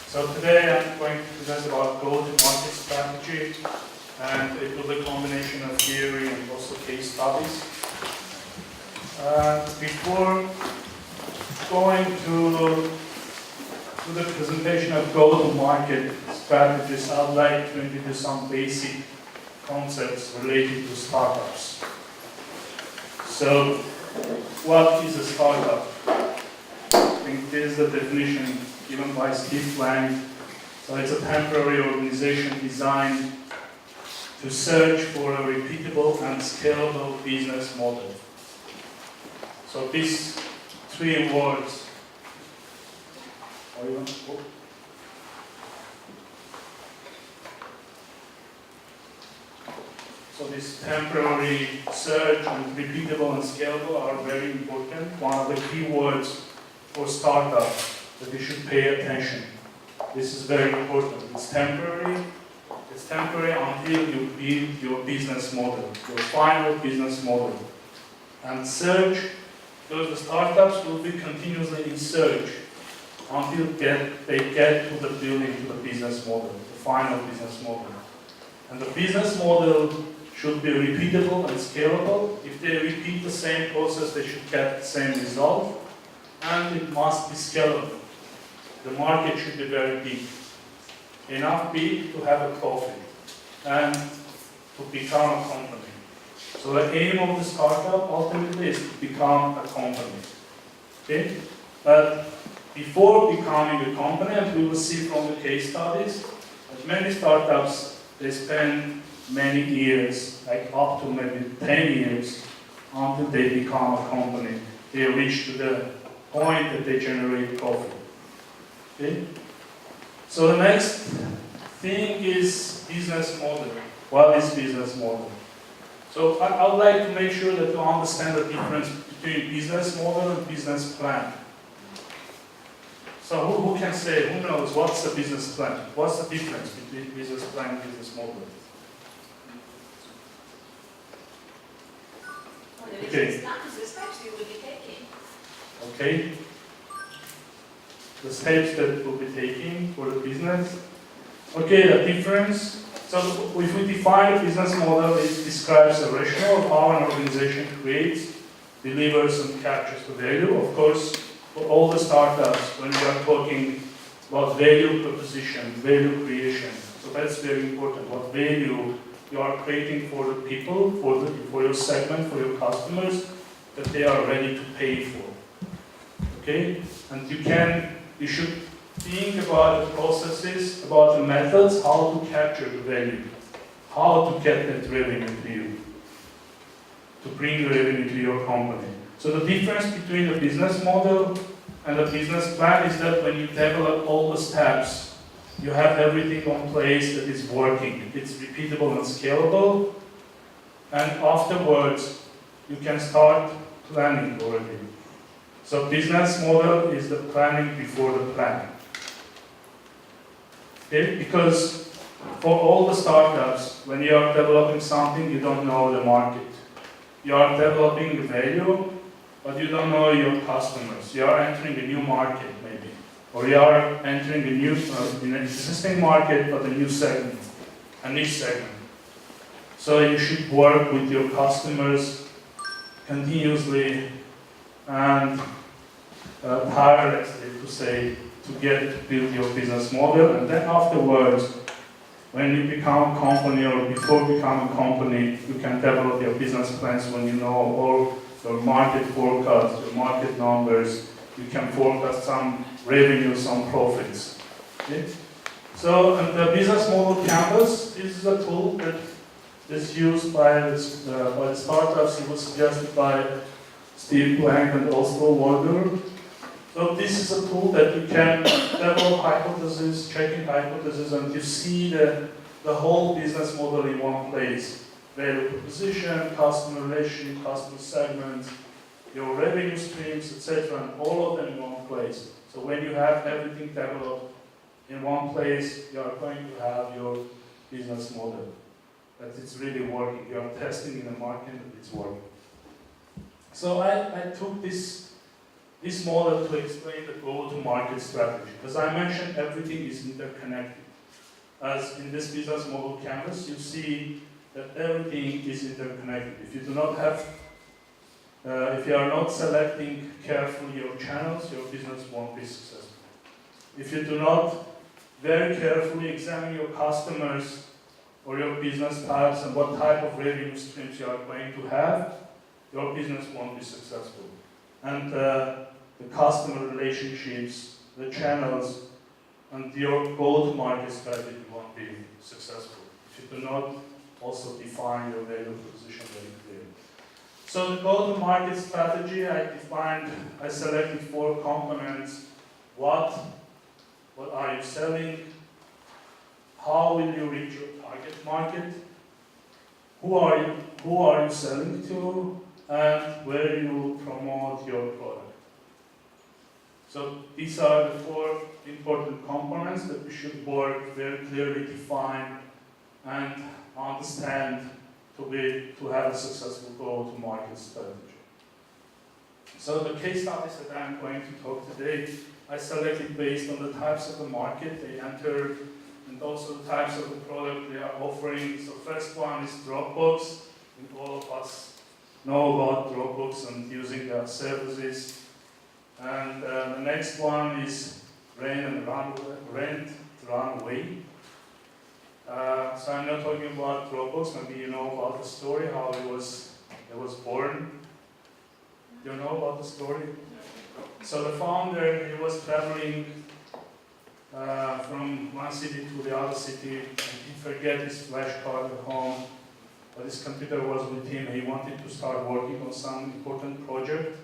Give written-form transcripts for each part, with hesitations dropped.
So today I'm going to present about go-to-market strategy, and it will be a combination of theory and also case studies. Before going to the presentation of go-to-market strategies, I'd like to introduce some basic concepts related to startups. So, what is a startup? I think this is the definition given by Steve Blank. So it's a temporary organization designed to search for a repeatable and scalable business model. So these three words. So this temporary search and repeatable and scalable are very important. One of the key words for startups that you should pay attention. This is very important. It's temporary. It's temporary until you build your business model, your final business model. And search, because the startups will be continuously in search until they get to the building, to the business model, the final business model. And the business model should be repeatable and scalable. If they repeat the same process, they should get the same result. And it must be scalable. The market should be very big. Enough big to have a profit and to become a company. So the aim of the startup ultimately is to become a company. Okay? But before becoming a company, and we will see from the case studies, that many startups, they spend many years, like up to maybe 10 years, until they become a company. They reach to the point that they generate profit. Okay? So the next thing is business model. What is business model? So I would like to make sure that you understand the difference between business model and business plan. So who can say, who knows what's the business plan? What's the difference between business plan and business model? Well, the Okay. business plan is the steps you will be taking. Okay. The steps that we'll be taking for the business. Okay, the difference. So if we define a business model, it describes the rationale of how an organization creates, delivers, and captures the value. Of course, for all the startups, when we are talking about value proposition, value creation, so that's very important. What value you are creating for the people, for your segment, for your customers, that they are ready to pay for. Okay, and you should think about the processes, about the methods, how to capture the value, how to get that revenue to you, to bring the revenue to your company. So the difference between the business model and the business plan is that when you develop all the steps, you have everything in place that is working. It's repeatable and scalable. And afterwards, you can start planning already. So business model is the planning before the plan. Okay? Because for all the startups, when you are developing something, you don't know the market. You are developing the value, but you don't know your customers. You are entering a new market, maybe. Or you are entering a new, in an existing market, but a new segment, a niche segment. So you should work with your customers continuously and tirelessly, to say, to build your business model. And then afterwards, when you become a company or before becoming a company, you can develop your business plans when you know all your market forecasts, your market numbers. You can forecast some revenue, some profits. Okay? So, and the business model canvas is a tool that is used by the startups. It was suggested by Steve Blank and also Walder. So this is a tool that you can develop hypotheses, checking hypotheses, and you see the whole business model in one place. Value proposition, customer relation, customer segments, your revenue streams, etc., and all of them in one place. So when you have everything developed in one place, you are going to have your business model. That it's really working. You are testing in the market that it's working. So I took this this model to explain the go-to-market strategy. As I mentioned, everything is interconnected. As in this business model canvas, you see that everything is interconnected. If you do not have, if you are not selecting carefully your channels, your business won't be successful. If you do not very carefully examine your customers or your business types and what type of revenue streams you are going to have, your business won't be successful. And the customer relationships, the channels, and your go-to-market strategy won't be successful if you do not also define your value proposition very clearly. So the go-to-market strategy, I selected 4 components. What are you selling? How will you reach your target market? Who are you selling to? And where you will promote your product. So these are the 4 important components that we should work very clearly define and understand to have a successful go-to-market strategy. So the case studies that I'm going to talk today, I selected based on the types of the market they enter and also the types of the product they are offering. So first one is Dropbox. And all of us know about Dropbox and using their services. And the next one is Rent Runway. So I'm not talking about Dropbox. Maybe you know about the story, how it was born. Do you know about the story? So the founder, he was traveling from one city to the other city, and he forget his flash card at home, but his computer was with him. He wanted to start working on some important project,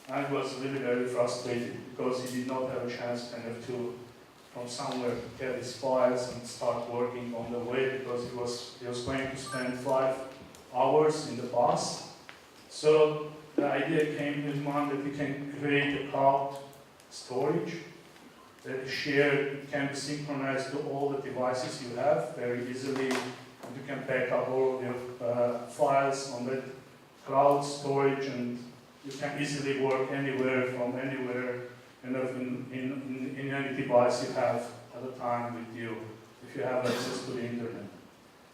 and he was really very frustrated because he did not have a chance kind of to, from somewhere, to get his files and start working on the way because he was going to spend 5 hours in the bus. So the idea came to his mind that he can create a cloud storage that is shared, it can be synchronized to all the devices you have very easily, and you can back up all of your files on that cloud storage, and you can easily work anywhere from anywhere, kind of in any device you have at the time with you, if you have access to the internet.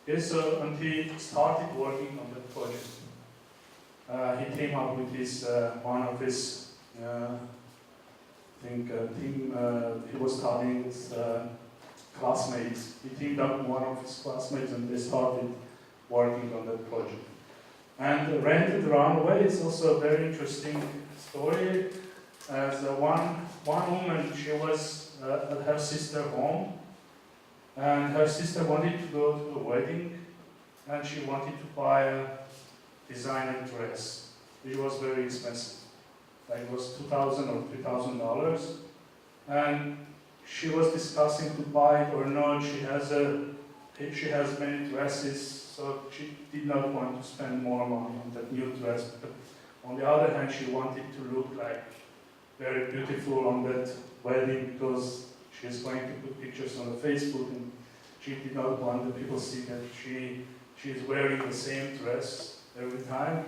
Okay, so and he started working on that project. He came up with his one of his he was studying with classmates. He teamed up with one of his classmates and they started working on that project. And Rented Runway is also a very interesting story. As one woman, she was at her sister's home, and her sister wanted to go to a wedding, and she wanted to buy a designer dress, which was very expensive. Like it was $2,000 or $3,000, and she was discussing to buy it or not. She has many dresses, so she did not want to spend more money on that new dress. But on the other hand, she wanted to look like very beautiful on that wedding because she is going to put pictures on the Facebook, and she did not want the people to see that she is wearing the same dress every time.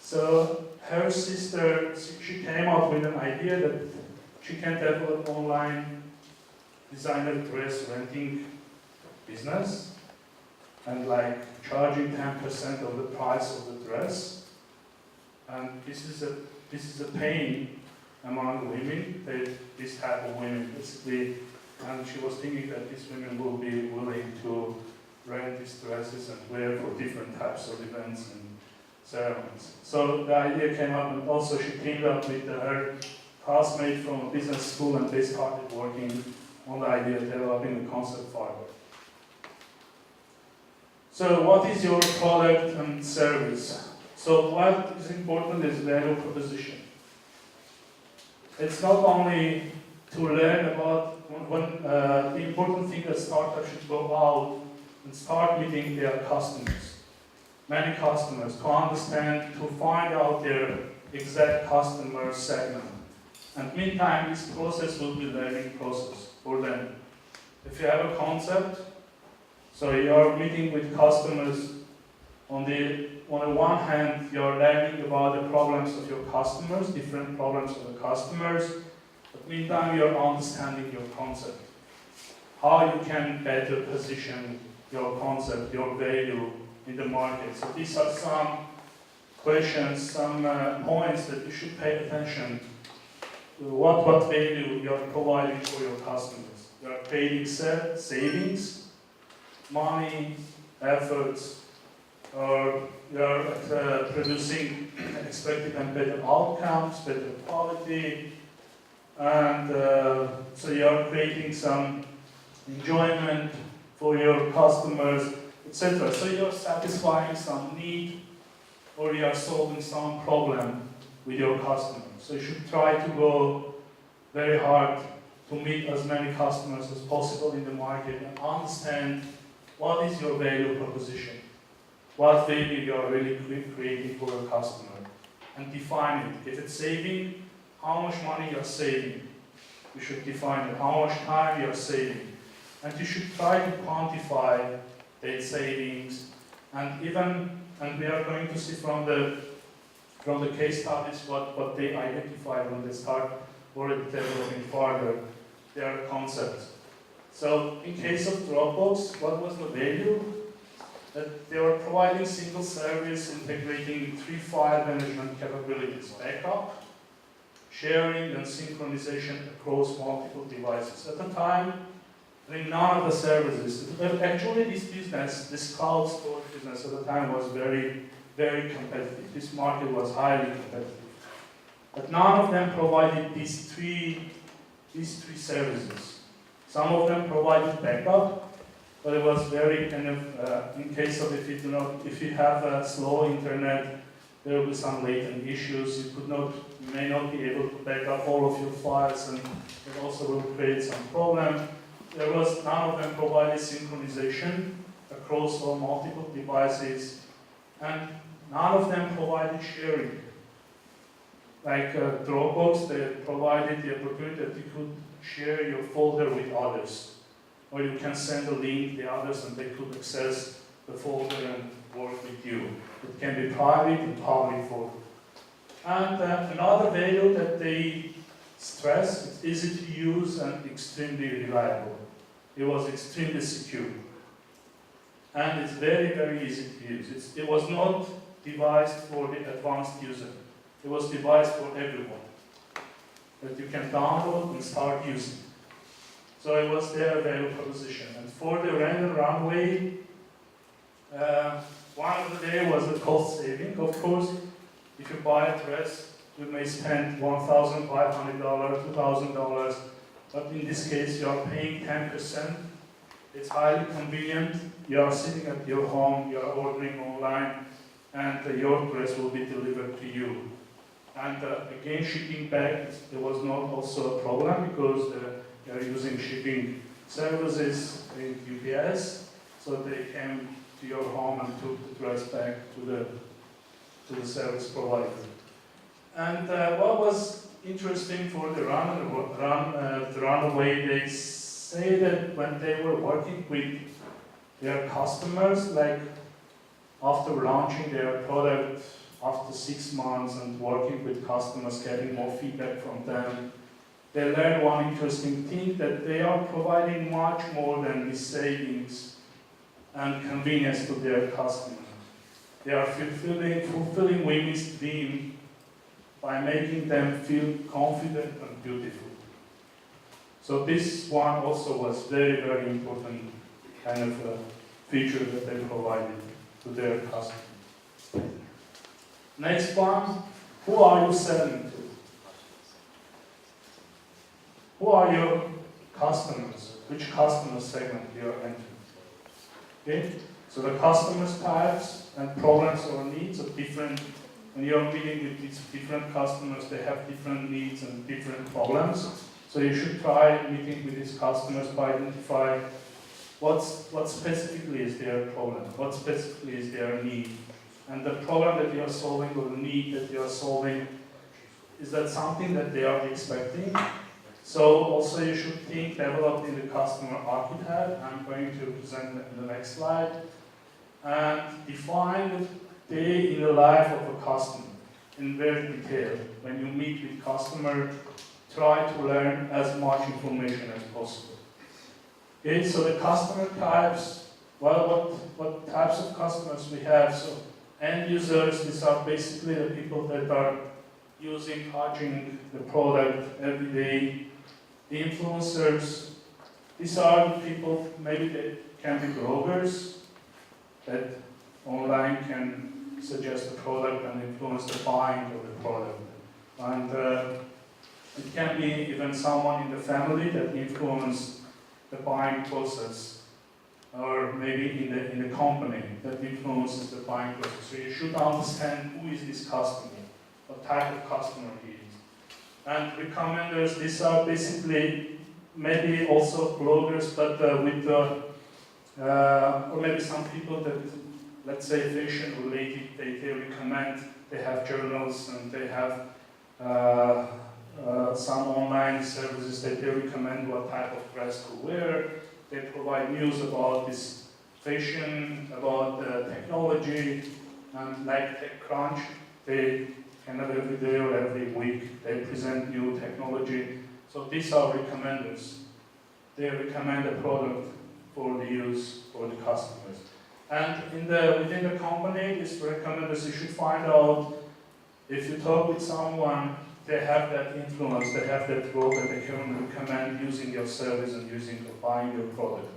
So her sister, she came up with an idea that she can develop online designer dress renting business and like charging 10% of the price of the dress. And this is a pain among women, this type of women basically. And she was thinking that these women will be willing to rent these dresses and wear for different types of events and ceremonies. So the idea came up, and also she teamed up with her classmate from a business school, and they started working on the idea, developing the concept further. So what is your product and service? So what is important is value proposition. It's not only to learn about the important thing that startups should go out and start meeting their customers, many customers, to understand, to find out their exact customer segment. And meantime, this process will be a learning process for them. If you have a concept, so you are meeting with customers on on the one hand, you're learning about the problems of your customers, different problems of the customers. But meantime, you're understanding your concept. How you can better position your concept, your value in the market. So these are some questions, some points that you should pay attention to. What value you are providing for your customers. You are creating savings, money, efforts, or you are producing expected and better outcomes, better quality, and so you are creating some enjoyment for your customers, etc. So you are satisfying some need, or you are solving some problem with your customers. So you should try to go very hard to meet as many customers as possible in the market and understand what is your value proposition, what value you are really creating for your customer, and define it. If it's saving, how much money you are saving, you should define it. How much time you are saving, and you should try to quantify that savings. And we are going to see from the case studies what they identify when they start already developing further their concepts. So in case of Dropbox, what was the value? That they were providing single service, integrating 3 file management capabilities: backup, sharing, and synchronization across multiple devices. At the time, I think none of the services, actually this cloud storage business at the time was very, very competitive. This market was highly competitive. But none of them provided these three services. Some of them provided backup, but it was very kind of, in case of if you have a slow internet, there will be some latent issues. You may not be able to back up all of your files, and it also will create some problem. None of them provided synchronization across all multiple devices, and none of them provided sharing. Like Dropbox, they provided the opportunity that you could share your folder with others, or you can send a link to the others and they could access the folder and work with you. It can be private and public folder. And another value that they stress, it's easy to use and extremely reliable. It was extremely secure. And it's very, very easy to use. It was not devised for the advanced user. It was devised for everyone, that you can download and start using. So it was their value proposition. And for the random runway, one of the day was the cost saving. Of course, if you buy a dress, you may spend $1,500, $2,000, but in this case, you are paying 10%. It's highly convenient. You are sitting at your home, you are ordering online, and your dress will be delivered to you. And again, shipping back, there was not also a problem because they are using shipping services in UPS, so they came to your home and took the dress back to the service provider. And what was interesting for the runaway, they say that when they were working with their customers, like after launching their product, after 6 months and working with customers, getting more feedback from them, they learned one interesting thing, that they are providing much more than the savings and convenience to their customers. They are fulfilling women's dream by making them feel confident and beautiful. So this one also was very, very important kind of feature that they provided to their customers. Next one, who are you selling to? Who are your customers? Which customer segment you are entering? Okay? So the customers types and problems or needs are different. When you are meeting with these different customers, they have different needs and different problems. So you should try meeting with these customers to identify what specifically is their problem, what specifically is their need. And the problem that you are solving or the need that you are solving, is that something that they are expecting? So also you should think developing the customer archetype. I'm going to present that in the next slide. And define day in the life of a customer in very detail. When you meet with customer, try to learn as much information as possible. Okay, so the customer types, well, what types of customers we have? So end users, these are basically the people that are using, touching the product every day. The influencers, these are the people, maybe they can be bloggers that online can suggest a product and influence the buying of the product. And it can be even someone in the family that influence the buying process, or maybe in the company that influences the buying process. So you should understand who is this customer, what type of customer he is. And recommenders, these are basically maybe also bloggers, but with or maybe some people that, let's say, fashion related, they recommend, they have journals and they have some online services that they recommend what type of dress to wear. They provide news about this fashion, about the technology, and like TechCrunch, they kind of every day or every week they present new technology. So these are recommenders. They recommend a product for the use for the customers. And within the company, these recommenders, you should find out if you talk with someone, they have that influence, they have that role that they can recommend using your service and using or buying your product.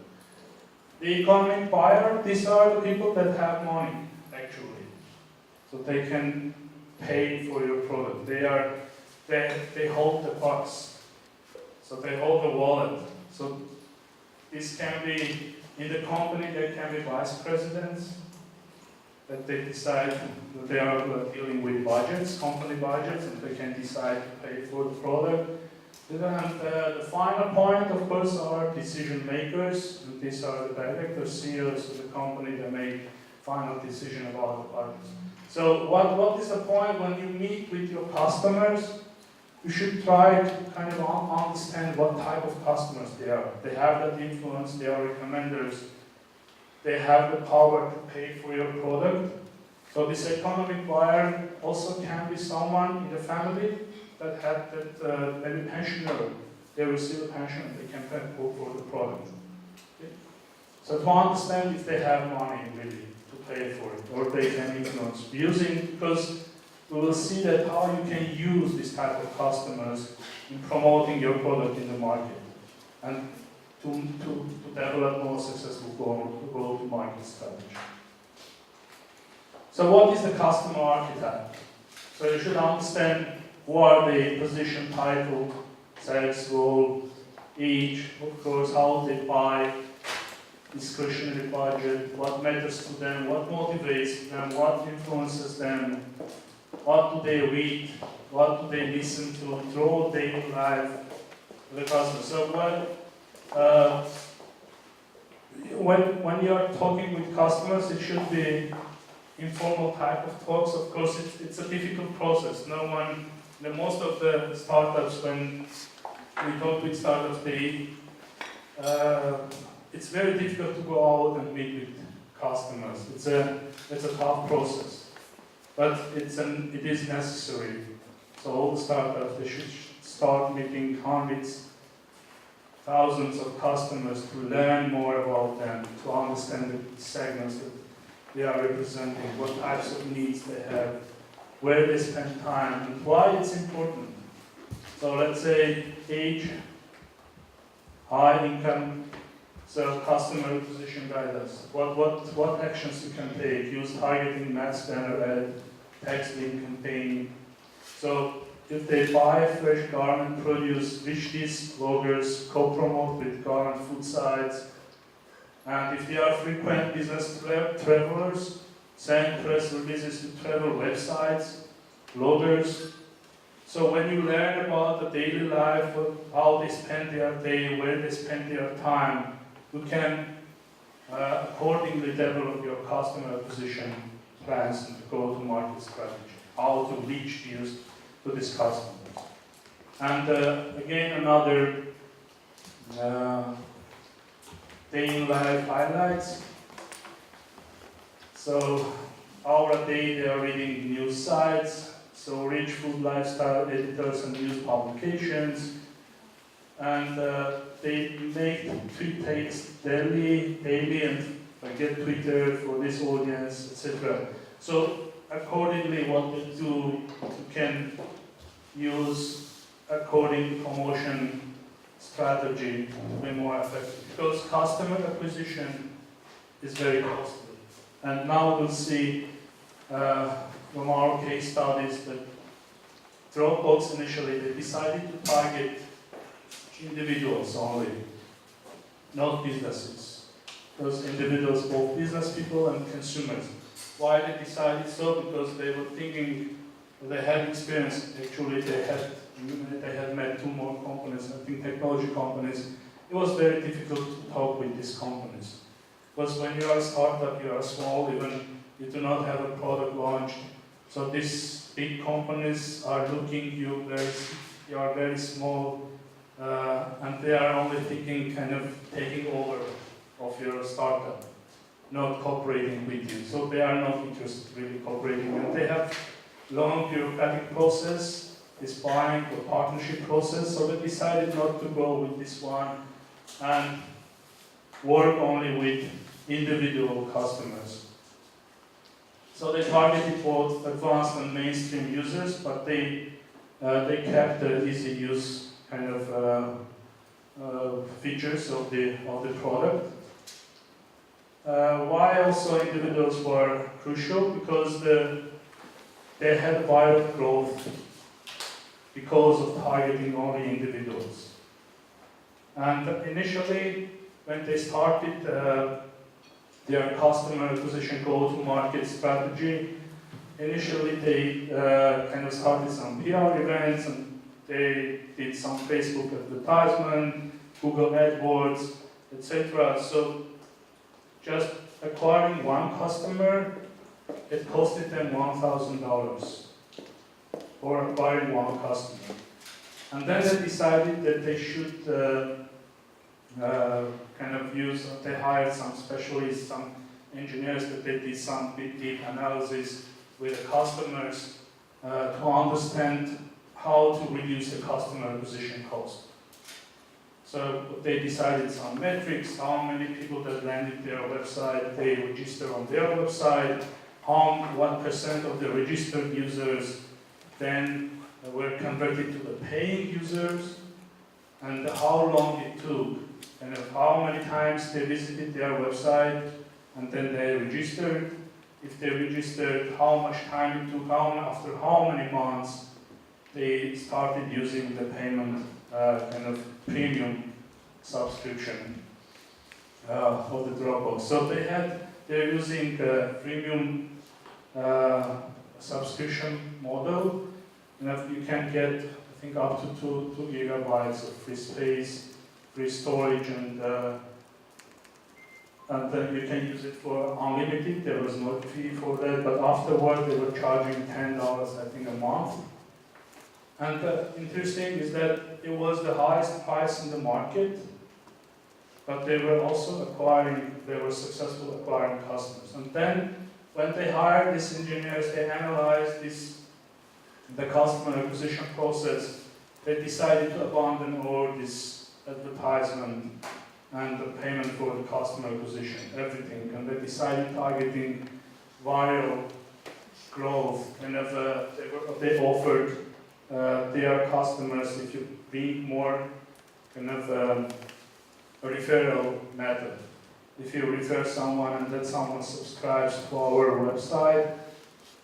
The economic buyer, these are the people that have money, actually. So they can pay for your product. They hold the purse. So they hold the wallet. So this can be, in the company, there can be vice presidents that they decide that they are dealing with budgets, company budgets, and they can decide to pay for the product. And the final point, of course, are decision makers. And these are the directors, CEOs of the company that make final decision about the budgets. So what is the point when you meet with your customers? You should try to kind of understand what type of customers they are. They have that influence, they are recommenders, they have the power to pay for your product. So this economic buyer also can be someone in the family that had that maybe pensioner. They receive a pension and they can pay for the product. Okay? So to understand if they have money really to pay for it, or they can influence using, because we will see that how you can use this type of customers in promoting your product in the market and to develop more successful go-to-market strategy. So what is the customer archetype? So you should understand who are the position, title, sales role, age, of course, how they buy, discretionary budget, what matters to them, what motivates them, what influences them, what do they read, what do they listen to throughout daily life of the customer. So when you are talking with customers, it should be informal type of talks. Of course, it's a difficult process. Most of the startups, when we talk with startups, it's very difficult to go out and meet with customers. It's a tough process, but it is necessary. So all the startups, they should start meeting hundreds, thousands of customers to learn more about them, to understand the segments that they are representing, what types of needs they have, where they spend time, and why it's important. So let's say age, high income, so customer acquisition guidance. What actions you can take? Use targeting, match banner ad, text link campaign. So if they buy a fresh garment produce, which these bloggers co-promote with garment food sites. And if they are frequent business travelers, send press releases to travel websites, bloggers. So when you learn about the daily life, how they spend their day, where they spend their time, you can accordingly develop your customer acquisition plans and go-to-market strategy, how to reach to these customers. And again, another day in life highlights. So hour a day they are reading news sites, so rich food lifestyle editors and news publications, and they make tweet takes daily and get Twitter for this audience, etc. So accordingly, what they do, you can use according promotion strategy to be more effective, because customer acquisition is very costly. And now we'll see from our case studies that Dropbox initially they decided to target individuals only, not businesses. Those individuals, both business people and consumers. Why they decided so? Because they were thinking, they had experience. Actually, they had met two more companies, I think technology companies. It was very difficult to talk with these companies. Because when you are a startup, you are small, even you do not have a product launched. So these big companies are looking you are very small, and they are only thinking kind of taking over of your startup, not cooperating with you. So they are not interested really cooperating, and they have long bureaucratic process, this buying or partnership process. So they decided not to go with this one and work only with individual customers. So they targeted both advanced and mainstream users, but they kept the easy use kind of features of the product. Why also individuals were crucial? Because they had viral growth because of targeting only individuals. And initially, when they started their customer acquisition go-to-market strategy, initially they kind of started some PR events, and they did some Facebook advertisement, Google AdWords, etc. So just acquiring one customer, it costed them $1,000 for acquiring one customer. And then they decided that they should kind of they hired some specialists, some engineers, that they did some deep analysis with the customers to understand how to reduce the customer acquisition cost. So they decided some metrics, how many people that landed their website, they register on their website, what percent of the registered users then were converted to the paying users, and how long it took, and how many times they visited their website, and then they registered. If they registered, how much time it took, after how many months they started using the payment kind of premium subscription of the Dropbox. So they're using the premium subscription model, and you can get, I think, up to 2 gigabytes of free space, free storage, and then you can use it for unlimited. There was no fee for that, but afterward they were charging $10, I think, a month. And interesting is that it was the highest price in the market, but they were successful acquiring customers. And then when they hired these engineers, they analyzed the customer acquisition process. They decided to abandon all this advertisement and the payment for the customer acquisition, everything. And they decided targeting viral growth. And they offered their customers, if you bring more kind of a referral method. If you refer someone and then someone subscribes to our website,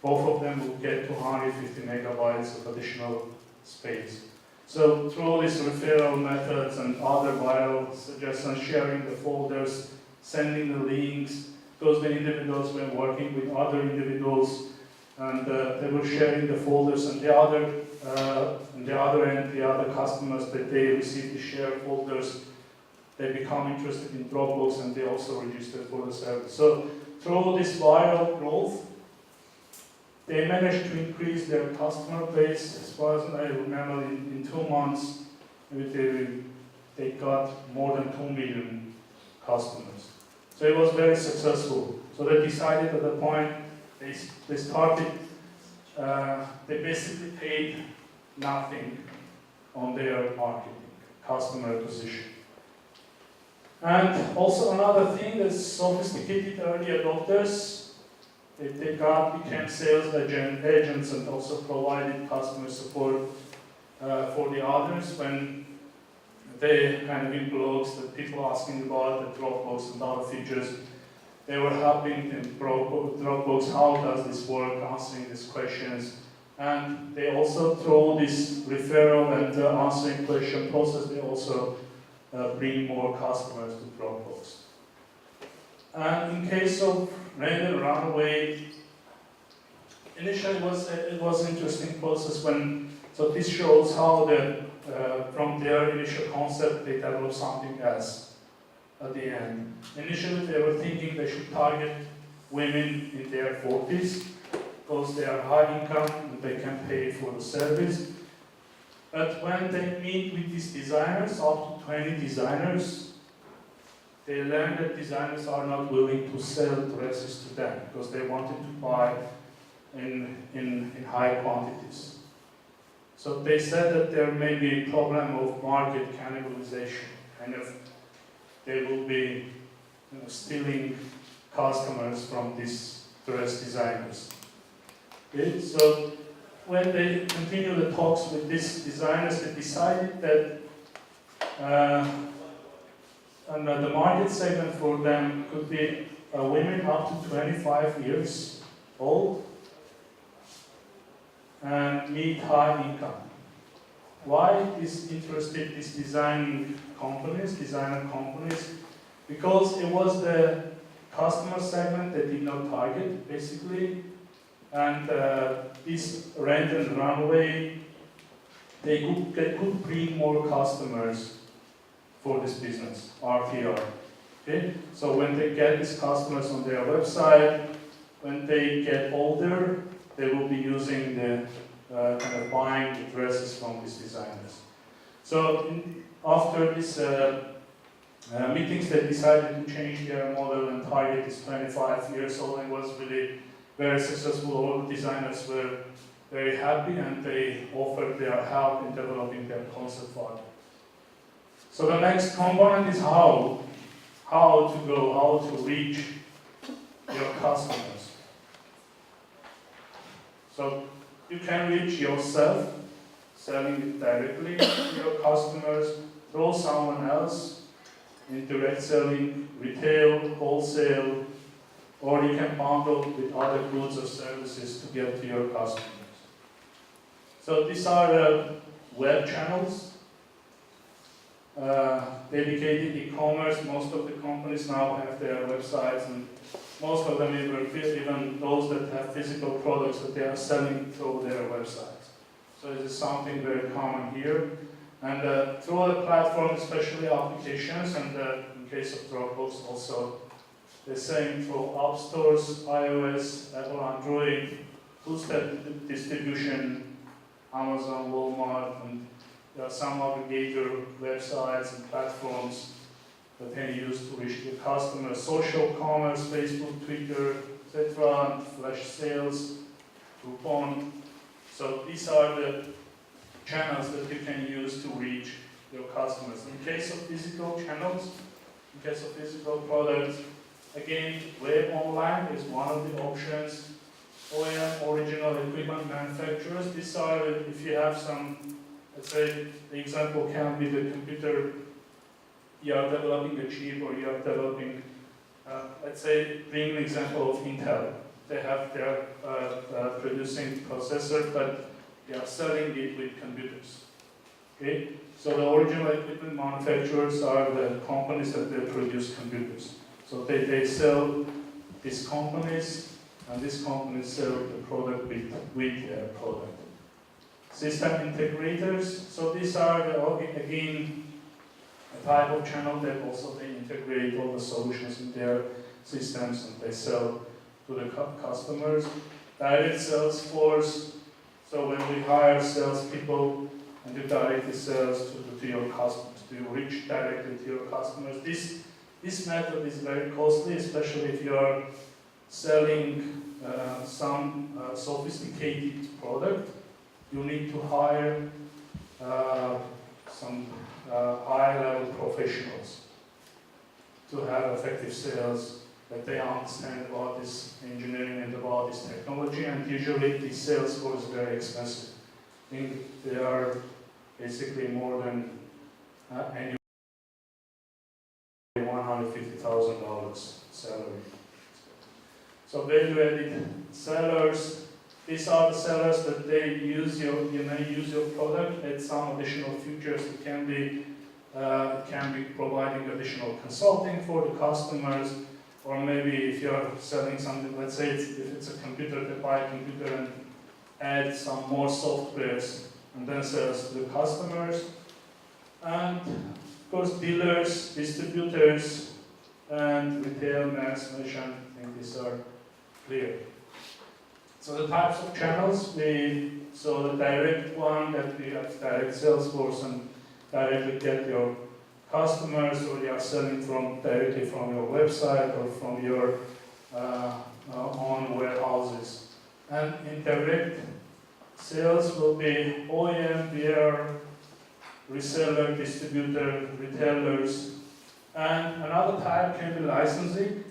both of them will get 250 megabytes of additional space. So through these referral methods and other viral suggestions, sharing the folders, sending the links, because the individuals were working with other individuals, and they were sharing the folders, and the other end, the other customers that they received the share folders, they become interested in Dropbox, and they also registered for the service. So through this viral growth, they managed to increase their customer base. As far as I remember, in 2 months, they got more than 2 million customers. So it was very successful. So they decided at the point They started, they basically paid nothing on their marketing, customer acquisition. And also another thing is sophisticated early adopters. They became sales agents and also provided customer support for the others when they kind of in blogs that people asking about the Dropbox and other features. They were helping in Dropbox, how does this work, answering these questions. And they also, through this referral and answering question process, they also bring more customers to Dropbox. And in case of Random Runaway, initially it was an interesting process when, so this shows how from their initial concept they developed something else at the end. Initially they were thinking they should target women in their 40s because they are high income and they can pay for the service. But when they meet with these designers, up to 20 designers, they learn that designers are not willing to sell dresses to them because they wanted to buy in high quantities. So they said that there may be a problem of market cannibalization, and if they will be stealing customers from these dress designers. Okay? So when they continue the talks with these designers, they decided that the market segment for them could be women up to 25 years old and mid-high income. Why is interested these designer companies? Because it was the customer segment that did not target, basically, and this Random Runaway, they could bring more customers for this business, RTR. Okay? So when they get these customers on their website, when they get older, they will be using the kind of buying the dresses from these designers. So after these meetings, they decided to change their model and target is 25 years old, and was really very successful. All the designers were very happy and they offered their help in developing their concept art. So the next component is how to reach your customers. So you can reach yourself, selling it directly to your customers, through someone else, in direct selling, retail, wholesale, or you can bundle with other goods or services to get to your customers. So these are web channels, dedicated e-commerce. Most of the companies now have their websites, and most of them even those that have physical products that they are selling through their websites. So this is something very common here. And through the platform, especially applications, and in case of Dropbox also, the same through app stores, iOS, Apple, Android, two-step distribution, Amazon, Walmart, and there are some aggregator websites and platforms that they use to reach the customers. Social commerce, Facebook, Twitter, etc., and flash sales, Groupon. So these are the channels that you can use to reach your customers. In case of physical channels, in case of physical products, again, web online is one of the options. OEM, original equipment manufacturers, these are, if you have some, let's say, the example can be the computer, you are developing a chip or you are developing, let's say, bring an example of Intel. They have their producing processor, but they are selling it with computers. Okay? So the original equipment manufacturers are the companies that they produce computers. So they sell these companies, and these companies sell the product with their product. System integrators, so these are, again, a type of channel that also they integrate all the solutions in their systems and they sell to the customers. Direct sales force, so when we hire salespeople and you directly sales to your customers, you reach directly to your customers. This method is very costly, especially if you are selling some sophisticated product, you need to hire some high-level professionals to have effective sales, that they understand about this engineering and about this technology, and usually the sales force is very expensive. I think they are basically more than annually $150,000 salary. So value-added sellers, these are the sellers that they use your product, add some additional features. It can be providing additional consulting for the customers, or maybe if you're selling something, let's say if it's a computer, they buy a computer and add some more softwares and then sells to the customers. And of course, dealers, distributors, and retail mass merchant, I think these are clear. So the types of channels, so the direct one, that we have direct sales force and directly get your customers, or you are selling directly from your website or from your own warehouses. And indirect sales will be OEM, VR, reseller, distributor, retailers, and another type can be licensing.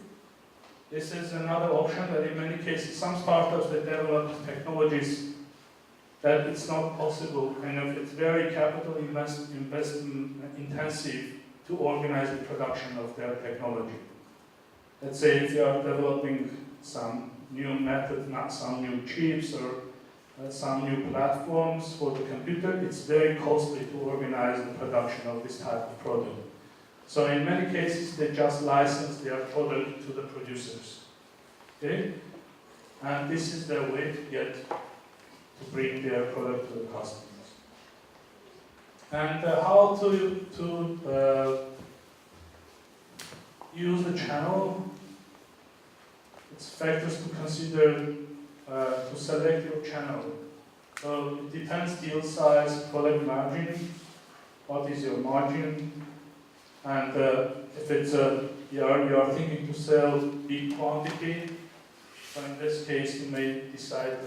This is another option that in many cases some startups that develop technologies that it's not possible, it's very capital investment intensive to organize the production of their technology. Let's say if you are developing some new method, not some new chips or some new platforms for the computer, it's very costly to organize the production of this type of product. So in many cases, they just license their product to the producers. Okay? And this is their way to bring their product to the customers. And how to use the channel, it's factors to consider to select your channel. So it depends deal size, product margin, what is your margin, and if it's you are thinking to sell big quantity, so in this case you may decide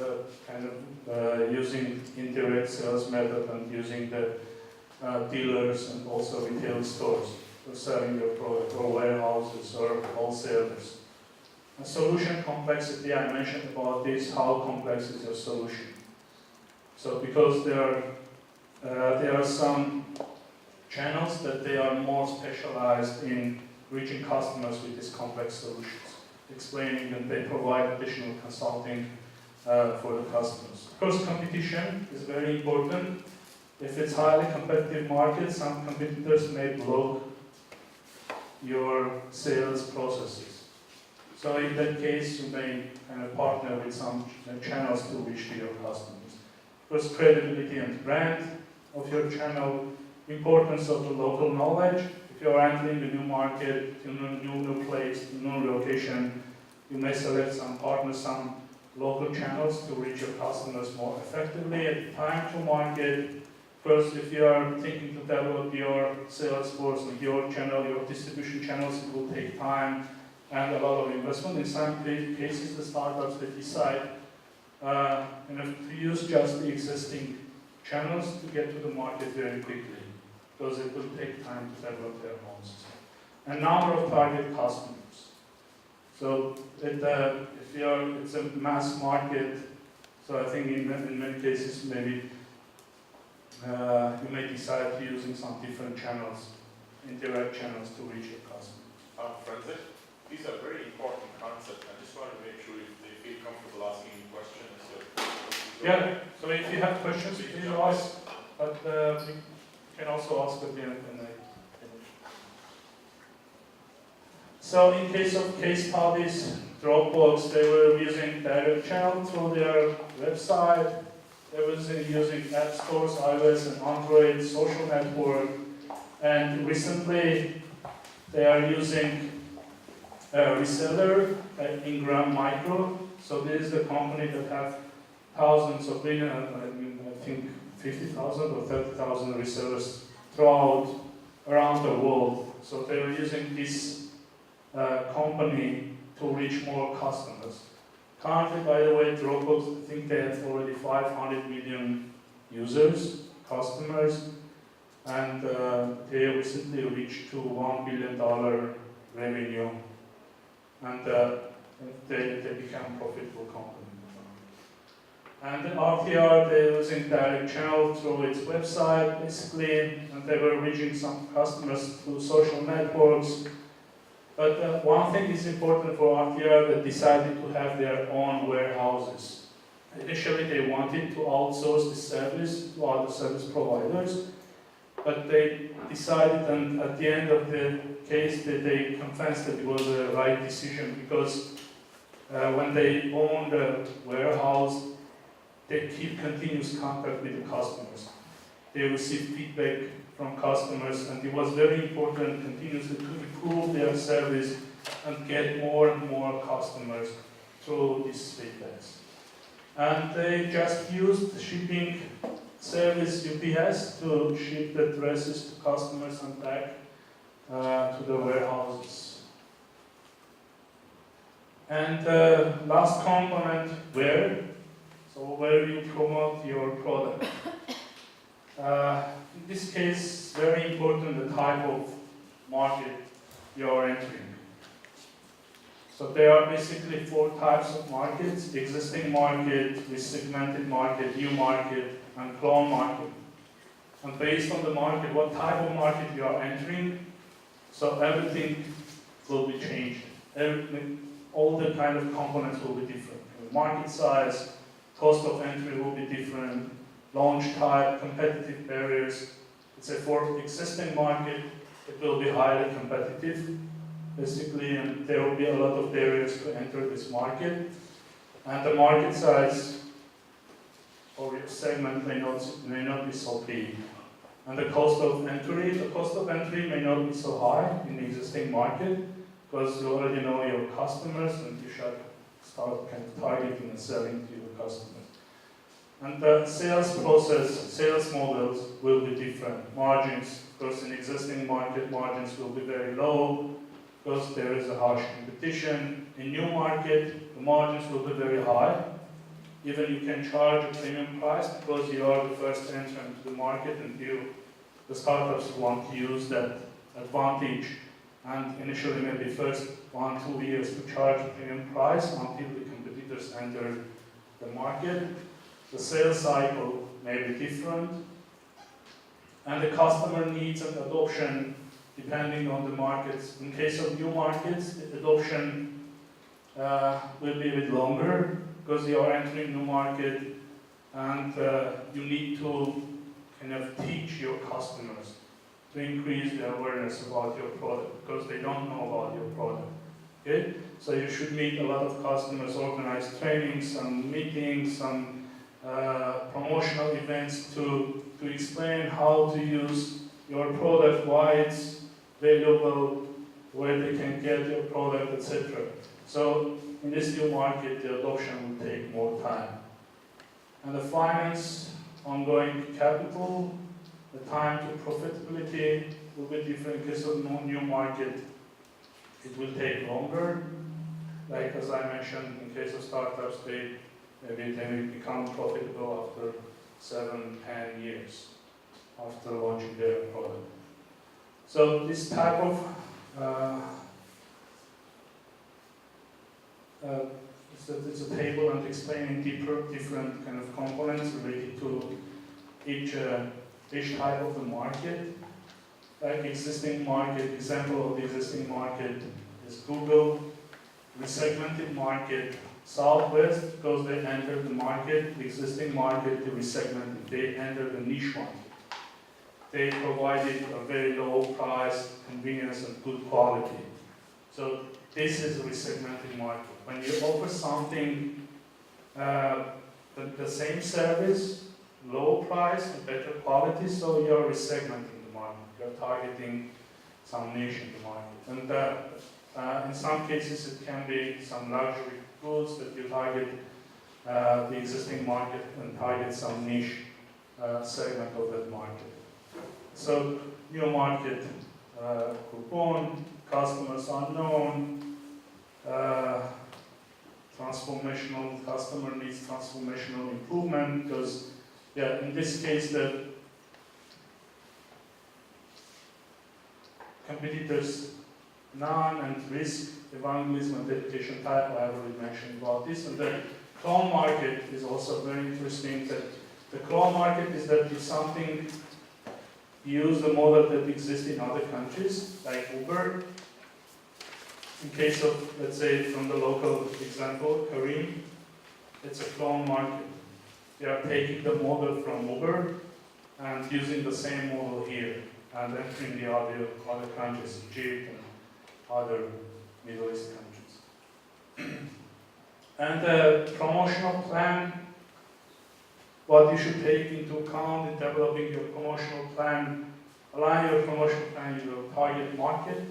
using indirect sales method and using the dealers and also retail stores for selling your product, or warehouses or wholesalers. And solution complexity, I mentioned about this, how complex is your solution. So because there are some channels that they are more specialized in reaching customers with these complex solutions, explaining and they provide additional consulting for the customers. Of course, competition is very important. If it's highly competitive market, some competitors may block your sales processes. So in that case, you may partner with some channels to reach to your customers. Of course, credibility and brand of your channel, importance of the local knowledge. If you're entering a new market, new place, new location, you may select some partners, some local channels to reach your customers more effectively. At the time to market, first, if you are thinking to develop your sales force and your channel, your distribution channels, it will take time and a lot of investment. In some cases, the startups that decide to use just the existing channels to get to the market very quickly, because it will take time to develop their own system. And number of target customers. So it's a mass market, so I think in many cases maybe you may decide to using some different channels, indirect channels to reach your customers. Frunzik, these are very important concepts. I just want to make sure if they feel comfortable asking you questions. Yeah, so if you have questions, please ask, but you can also ask at the end. So in case of case studies, Dropbox, they were using direct channel through their website. They were using app stores, iOS and Android, social network, and recently they are using a reseller, Ingram Micro. So this is the company that have thousands of million, I think 50,000 or 30,000 resellers around the world. So they are using this company to reach more customers. Currently, by the way, Dropbox, I think they have already 500 million users, customers, and they recently reached to $1 billion revenue, and they become a profitable company. And the RTR, they're using direct channel through its website, basically, and they were reaching some customers through social networks. But one thing is important for RTR, they decided to have their own warehouses. Initially, they wanted to outsource the service to other service providers, but they decided, and at the end of the case, that they confessed that it was the right decision, because when they own the warehouse, they keep continuous contact with the customers. They receive feedback from customers, and it was very important continuously to improve their service and get more and more customers through these feedbacks. And they just used shipping service UPS to ship the dresses to customers and back to the warehouses. And last component, where? So where you promote your product. In this case, very important the type of market you are entering. So there are basically 4 types of markets: existing market, segmented market, new market, and clone market. And based on the market, what type of market you are entering, so everything will be changed. All the kind of components will be different. Market size, cost of entry will be different, launch type, competitive barriers. It's a for existing market, it will be highly competitive, basically, and there will be a lot of barriers to enter this market. And the market size for your segment may not be so big. And the cost of entry may not be so high in the existing market, because you already know your customers and you should start kind of targeting and selling to your customers. And the sales process, sales models will be different. Margins, because in existing market, margins will be very low, because there is a harsh competition. In new market, the margins will be very high. Even you can charge a premium price because you are the first entrant to the market, and the startups want to use that advantage. And initially, maybe first 1-2 years to charge a premium price until the competitors enter the market. The sales cycle may be different, and the customer needs and adoption depending on the markets. In case of new markets, the adoption will be a bit longer because you are entering new market, and you need to kind of teach your customers to increase their awareness about your product, because they don't know about your product. Okay? So you should meet a lot of customers, organize trainings, some meetings, some promotional events to explain how to use your product, why it's valuable, where they can get your product, etc. So in this new market, the adoption will take more time. And the finance, ongoing capital, the time to profitability will be different. In case of new market, it will take longer. Like as I mentioned, in case of startups, they will become profitable after 7-10 years after launching their product. So this type of it's a table and explaining different kind of components related to each type of the market. Like existing market, example of the existing market is Google. The segmented market, Southwest, because they entered the market, the existing market, they resegmented, they entered the niche market. They provided a very low price, convenience, and good quality. So this is a resegmented market. When you offer something, the same service, low price, and better quality, so you're resegmenting the market. You're targeting some niche in the market. And in some cases, it can be some luxury goods that you target the existing market and target some niche segment of that market. So new market, coupon, customers unknown, transformational, customer needs transformational improvement, because, yeah, in this case, the competitors, none and risk, evangelism and education type, I already mentioned about this, and the clone market is also very interesting. That the clone market is that if something use the model that exists in other countries, like Uber. In case of, let's say, from the local example, Kareem, it's a clone market. They are taking the model from Uber and using the same model here and entering the other countries, Egypt and other Middle East countries. And the promotional plan, what you should take into account in developing your promotional plan, align your promotional plan with your target market,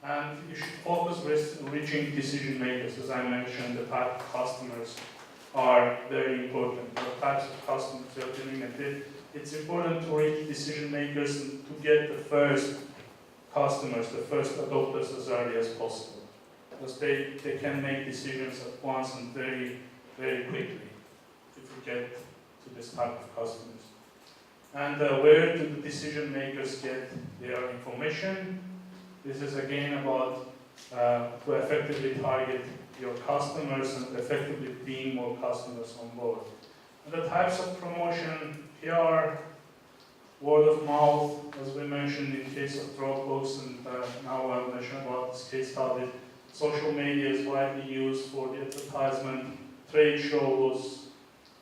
and you should focus on reaching decision makers. As I mentioned, the type of customers are very important. The types of customers they are dealing with. It's important to reach decision makers and to get the first customers, the first adopters as early as possible. Because they can make decisions at once and very, very quickly if you get to this type of customers. And where do the decision makers get their information? This is again about to effectively target your customers and effectively bring more customers on board. And the types of promotion, PR, word of mouth, as we mentioned in case of Dropbox, and now I'll mention about this case study. Social media is widely used for the advertisement, trade shows,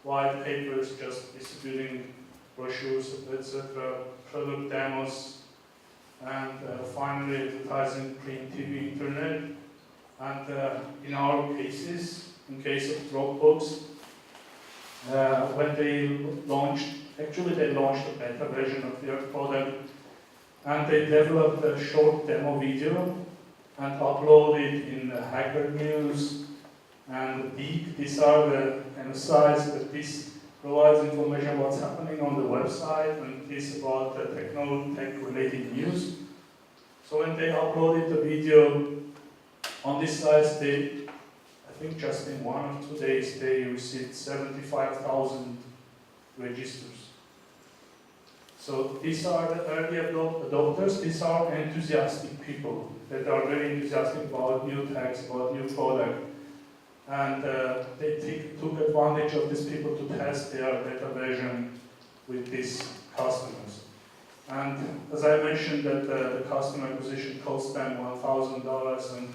white papers, just distributing brochures, etc., product demos, and finally advertising, print, TV, internet. And in our cases, in case of Dropbox, when they launched, actually they launched a beta version of their product, and they developed a short demo video and uploaded in the Hacker News and Geek. These are the kind of sites that this provides information about what's happening on the website, and this about the tech-related news. So when they uploaded the video on these sites, I think just in 1 or 2 days, they received 75,000 registers. So these are the early adopters. These are enthusiastic people that are very enthusiastic about new techs, about new product. And they took advantage of these people to test their beta version with these customers. And as I mentioned, that the customer acquisition cost them $1,000, and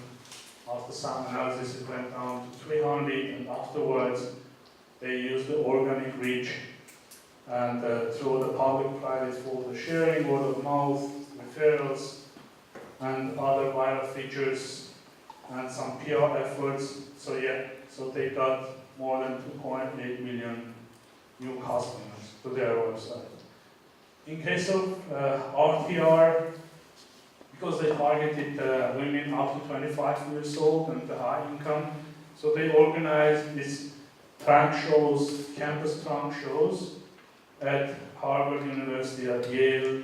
after some analysis it went down to $300, and afterwards they used the organic reach and through the public-private folder sharing, word of mouth, referrals, and other viral features, and some PR efforts. So yeah, so they got more than 2.8 million new customers to their website. In case of RTR, because they targeted women up to 25 years old and the high income, so they organized these trunk shows, campus trunk shows at Harvard University, at Yale,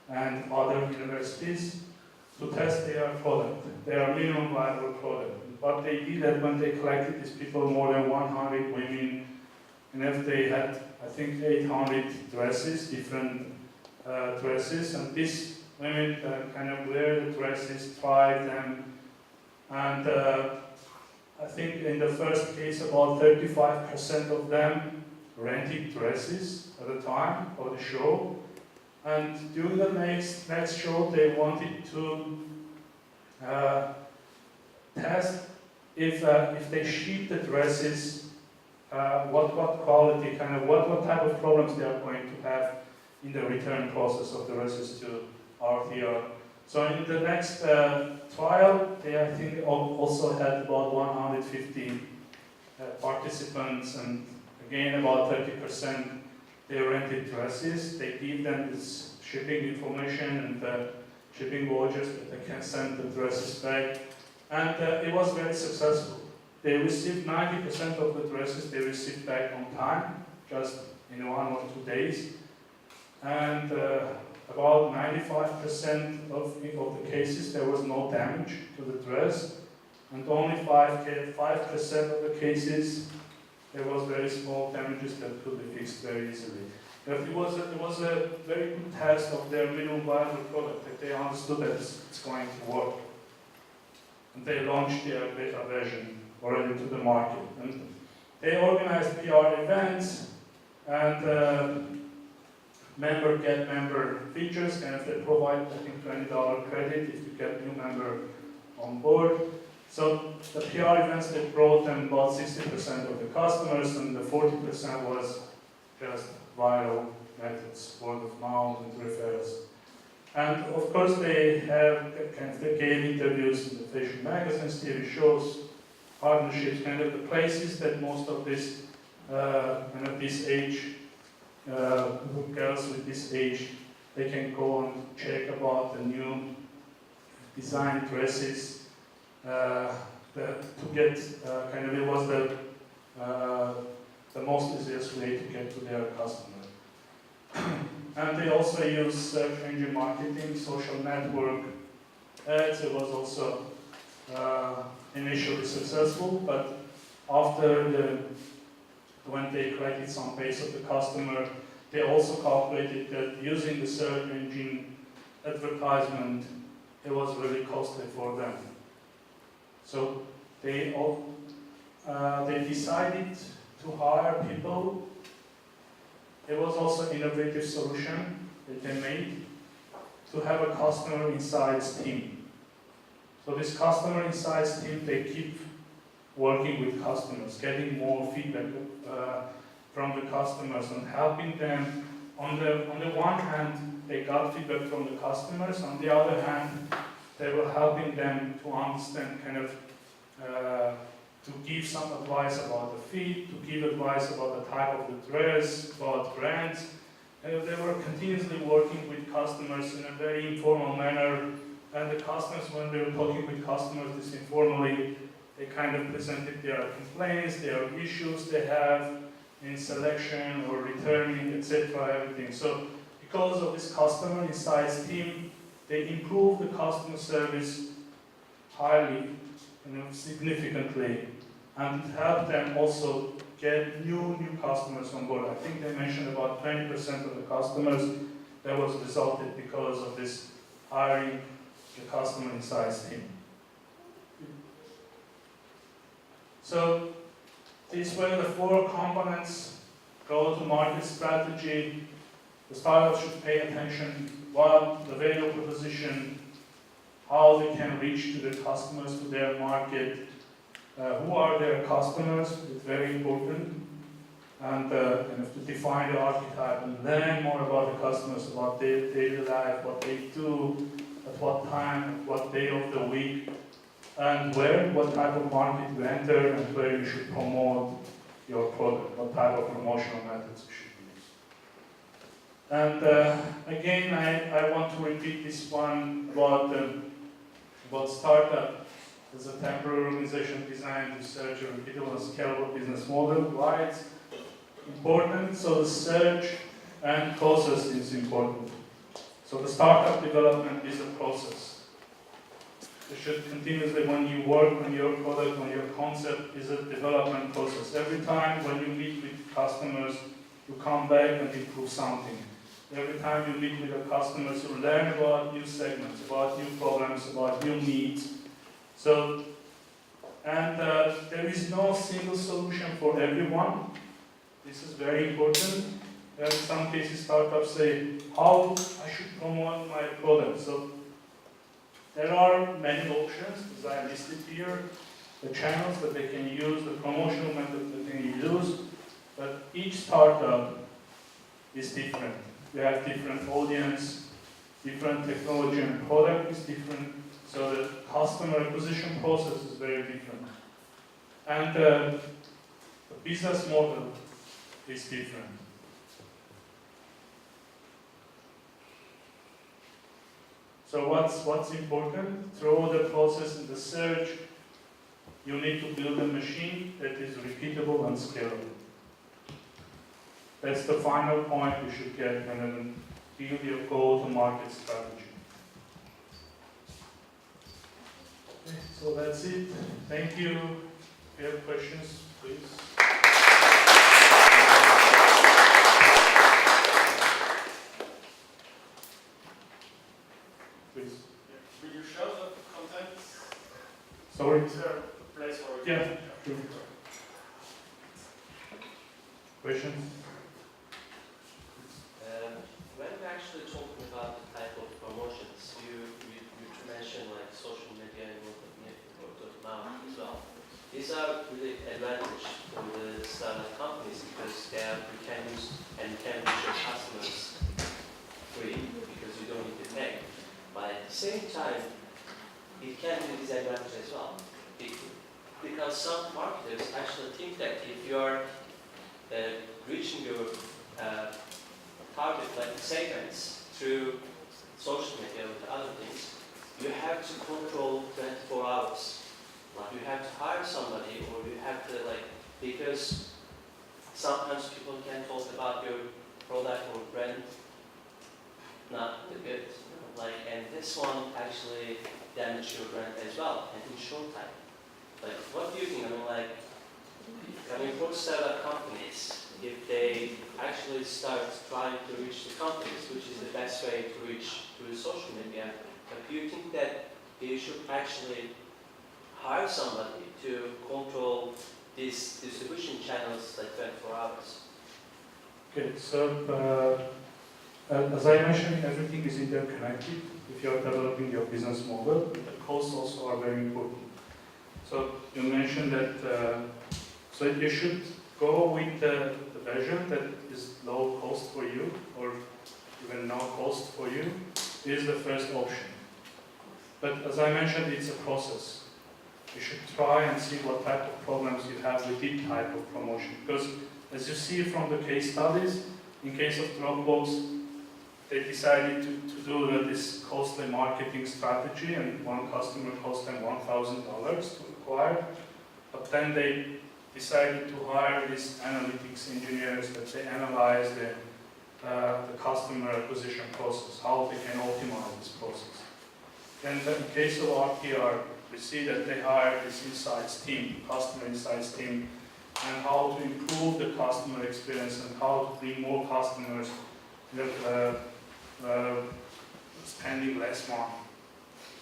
and other universities to test their product, their minimum viable product. What they did that when they collected these people, more than 100 women, and if they had, I think, 800 dresses, different dresses, and these women kind of wear the dresses, try them, and I think in the first case about 35% of them rented dresses at a time for the show, and during the next show they wanted to test if they ship the dresses, what quality, kind of what type of problems they are going to have in the return process of the dresses to RTR. So in the next trial, they I think also had about 150 participants, and again about 30% they rented dresses. They give them this shipping information and shipping vouchers that they can send the dresses back, and it was very successful. They received 90% of the dresses they received back on time, just in 1 or 2 days, and about 95% of the cases there was no damage to the dress, and only 5% of the cases there was very small damages that could be fixed very easily. But it was a very good test of their minimum viable product, that they understood that it's going to work. And they launched their beta version already to the market. And they organized PR events and member get member features, and they provide, I think, $20 credit if you get a new member on board. So the PR events, they brought them about 60% of the customers, and the 40% was just viral methods, word of mouth and referrals. And of course they have they gave interviews in the fashion magazines, TV shows, partnerships, kind of the places that most of this kind of this age girls with this age, they can go and check about the new design dresses to get kind of, it was the most easiest way to get to their customer. And they also use search engine marketing, social network ads. It was also initially successful, but after when they collected some base of the customer, they also calculated that using the search engine advertisement, it was really costly for them. So they decided to hire people. It was also an innovative solution that they made to have a customer insights team. So this customer insights team, they keep working with customers, getting more feedback from the customers and helping them. On the one hand, they got feedback from the customers. On the other hand, they were helping them to understand kind of to give some advice about the fit, to give advice about the type of the dress, about brands. And they were continuously working with customers in a very informal manner. And the customers, when they were talking with customers this informally, they kind of presented their complaints, their issues they have in selection or returning, etc., everything. So because of this customer insights team, they improved the customer service highly, significantly, and it helped them also get new customers on board. I think they mentioned about 20% of the customers that was resulted because of this hiring the customer insights team. So these were the 4 components: go-to-market strategy. The startup should pay attention what the value proposition, how they can reach to the customers, to their market, who are their customers, it's very important, and to define the archetype and learn more about the customers, about their daily life, what they do, at what time, at what day of the week, and where, what type of market you enter, and where you should promote your product, what type of promotional methods you should use. And again, I want to repeat this one about startup as a temporary organization designed to search a repeatable and scalable business model. Why it's important? So the search and process is important. So the startup development is a process. You should continuously, when you work on your product, on your concept, is a development process. Every time when you meet with customers, you come back and improve something. Every time you meet with the customers, you learn about new segments, about new problems, about new needs. So, and there is no single solution for everyone. This is very important. In some cases, startups say, how I should promote my product. So there are many options, as I listed here, the channels that they can use, the promotional methods that they can use, but each startup is different. We have different audience, different technology and product is different, so the customer acquisition process is very different. And the business model is different. So what's important? Through the process in the search, you need to build a machine that is repeatable and scalable. That's the final point you should get when you build your go-to-market strategy. Okay, so So that's it. Thank you. If you have questions, please. Please. Will you show the contents? Sorry. Is there a place for it? Yeah, sure. Questions? When we're actually talking about the type of promotions, you mentioned like social media and word of mouth as well. These are really advantage for the startup companies because you can use and can reach your customers free because you don't need to pay. But at the same time, it can be a disadvantage as well. Because some marketers actually think that if you're reaching your target like segments through social media with other things, you have to control 24 hours. Like you have to hire somebody or you have to because sometimes people can talk about your product or brand not the good. And this one actually damage your brand as well and in short time. What do you think? For startup companies, if they actually start trying to reach the companies, which is the best way to reach through social media, but do you think that they should actually hire somebody to control these distribution channels 24 hours? Okay, so as I mentioned, everything is interconnected. If you are developing your business model, the costs also are very important. So you mentioned that so you should go with the version that is low cost for you or even no cost for you is the first option. But as I mentioned, it's a process. You should try and see what type of problems you have with each type of promotion. Because as you see from the case studies, in case of Dropbox, they decided to do this costly marketing strategy and one customer cost them $1,000 to acquire. But then they decided to hire these analytics engineers that they analyze the customer acquisition process, how they can optimize this process. Then in case of RPR, we see that they hire this insights team, customer insights team, and how to improve the customer experience and how to bring more customers spending less money.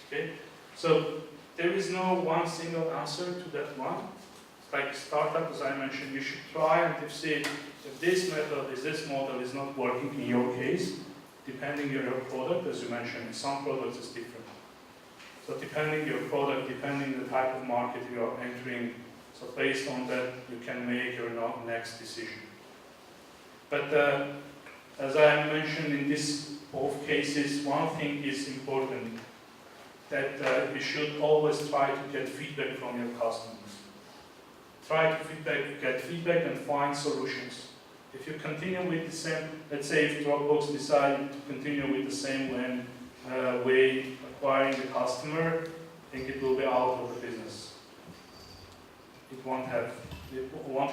Okay, so there is no one single answer to that one. Like startup, as I mentioned, you should try and see if this method, this model is not working in your case, depending on your product, as you mentioned, some products is different. So depending your product, depending the type of market you are entering, so based on that, you can make your next decision. But as I mentioned in both cases, one thing is important, that you should always try to get feedback from your customers. Try to get feedback and find solutions. If you continue with the same, let's say if Dropbox decided to continue with the same way acquiring the customer, I think it will be out of the business. It won't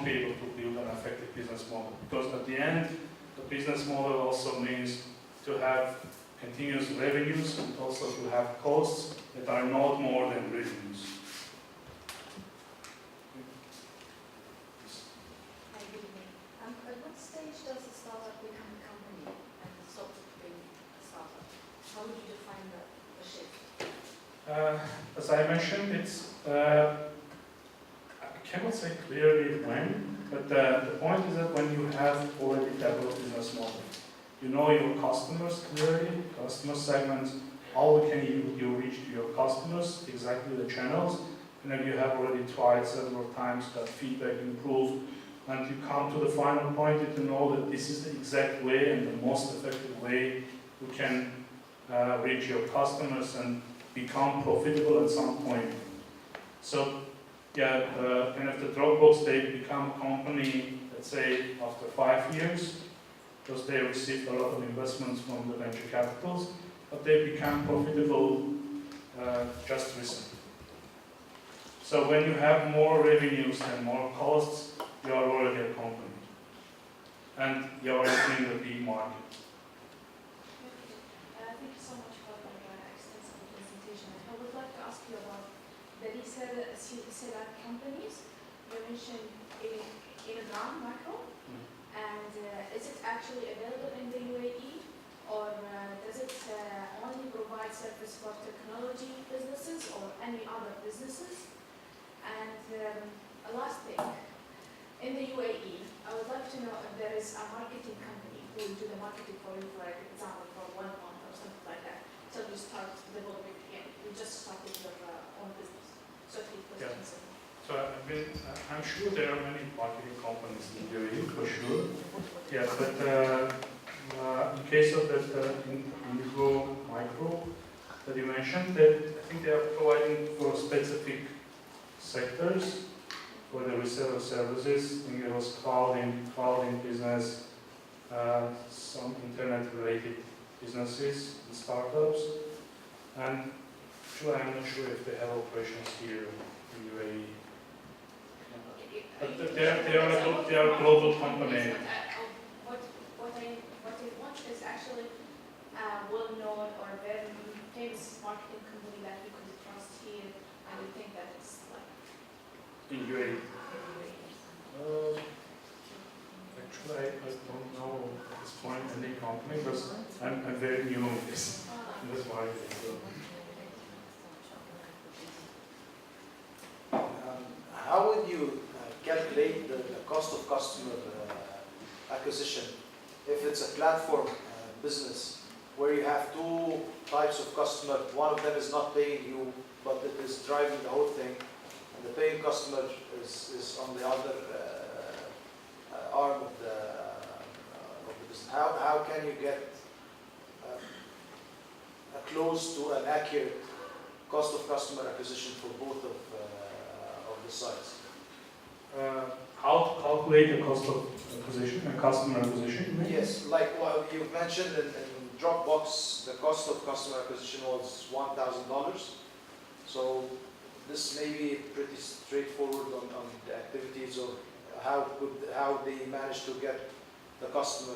be able to build an effective business model. Because at the end, the business model also means to have continuous revenues and also to have costs that are not more than revenues. At what stage does a startup become a company and stop being a startup? How would you define the shift? As I mentioned, it's I cannot say clearly when, but the point is that when you have already developed a business model, you know your customers clearly, customer segments, how can you reach to your customers, exactly the channels, and then you have already tried several times, got feedback, improved, and you come to the final point that you know that this is the exact way and the most effective way you can reach your customers and become profitable at some point. So, yeah, kind of the Dropbox, they become a company, let's say, after 5 years, because they received a lot of investments from the venture capitals, but they become profitable just recently. So when you have more revenues and more costs, you are already a company. And you are entering the big market. Thank you so much for your extensive presentation. I would like to ask you about, there is select companies. You mentioned Iran macro, and is it actually available in the UAE, or does it only provide service for technology businesses or any other businesses? And a last thing, in the UAE, I would like to know if there is a marketing company who will do the marketing for you, for example, for 1 month or something like that, till you start developing again. You just started your own business. So 3 questions. So I'm sure there are many marketing companies in UAE for sure. Yeah, but in case of that Indigo Micro that you mentioned, that I think they are providing for specific sectors for the reseller services. I think it was clouding business, some internet-related businesses and startups, and actually I'm not sure if they have operations here in UAE. But they are a global company. What I want is actually a well-known or very famous marketing company that we could trust here, and we think that it's like In UAE. Actually, I don't know at this point any company, because I'm very new in this. That's why I think so. How would you calculate the cost of customer acquisition if it's a platform business where you have 2 types of customer? One of them is not paying you, but it is driving the whole thing, and the paying customer is on the other arm of the business. How can you get close to an accurate cost of customer acquisition for both of the sides? How to calculate the cost of acquisition and customer acquisition? Yes, like what you mentioned in Dropbox, the cost of customer acquisition was $1,000. So this may be pretty straightforward on the activities, or how they managed to get the customer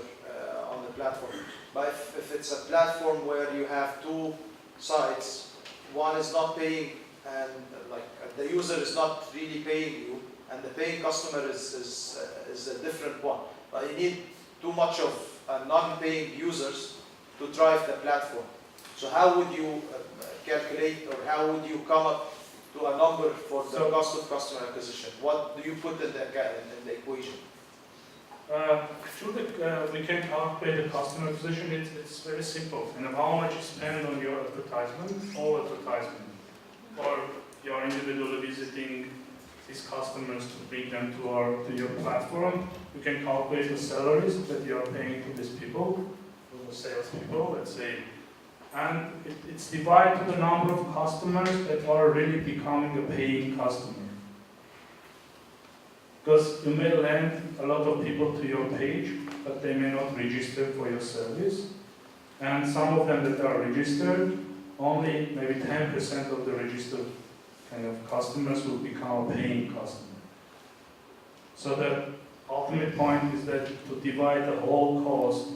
on the platform. But if it's a platform where you have 2 sides, one is not paying, and like the user is not really paying you, and the paying customer is a different one. But you need too much of non-paying users to drive the platform. So how would you calculate, or how would you come up to a number for the cost of customer acquisition? What do you put in the equation? Actually, we can calculate the customer acquisition. It's very simple. And how much you spend on your advertisement, all advertisement, or you're individually visiting these customers to bring them to your platform. You can calculate the salaries that you are paying to these people, to the salespeople, let's say. And it's divided to the number of customers that are really becoming a paying customer. Because you may land a lot of people to your page, but they may not register for your service. And some of them that are registered, only maybe 10% of the registered kind of customers will become a paying customer. So the ultimate point is that to divide the whole cost